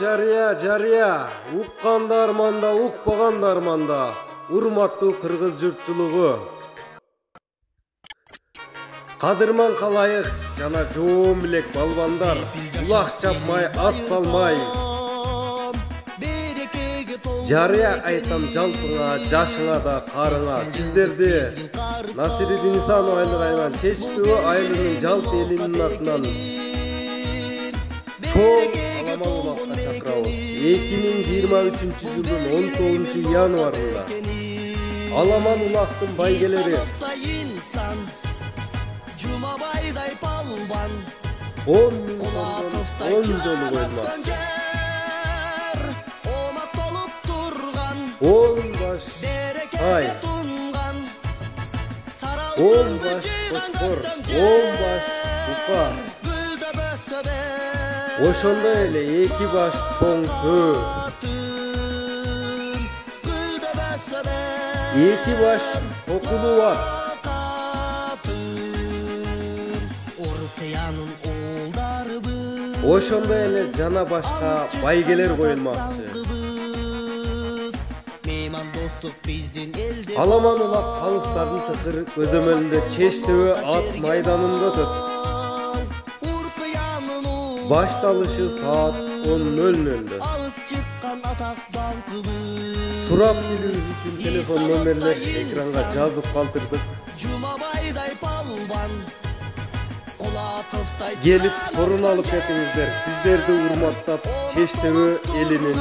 Жарыя. Уккандар манда, укпагандар манда. Урматтуу кыргыз журтчулугу. Кадырман калайык жана жоон билек балбандар. Улак чапмай, ат салмай. Жарыя айтам жалпыңа, жашыңа да карыңа. Сиздерди Насиридин Исанов айлыгайынан Чечтүү айылынын жалпы элинин атынан чоң аламан улакка чакырабыз. 2023-жылдын 19-январында аламан улактын байгелери 10 000 сомдон 10 жолу коюлмак. 10 баш ай, 10 баш кочкор, 10 баш бука, ошондой эле 2 баш чоң төө, 2 баш токулуу ат, ошондой эле жана башка байгелер коюлмакчы. Аламан улак калыстардын тыкыр көзөмөлүндө Чечтөө ат майданында өтөт. Башталышы саат 10:00. Сурап билүүбүз үчүн телефон номерлер экранга жазып калтырдык. Келип сорун алып кетиңиздер. Сиздерди урматтап Чечтөө элинин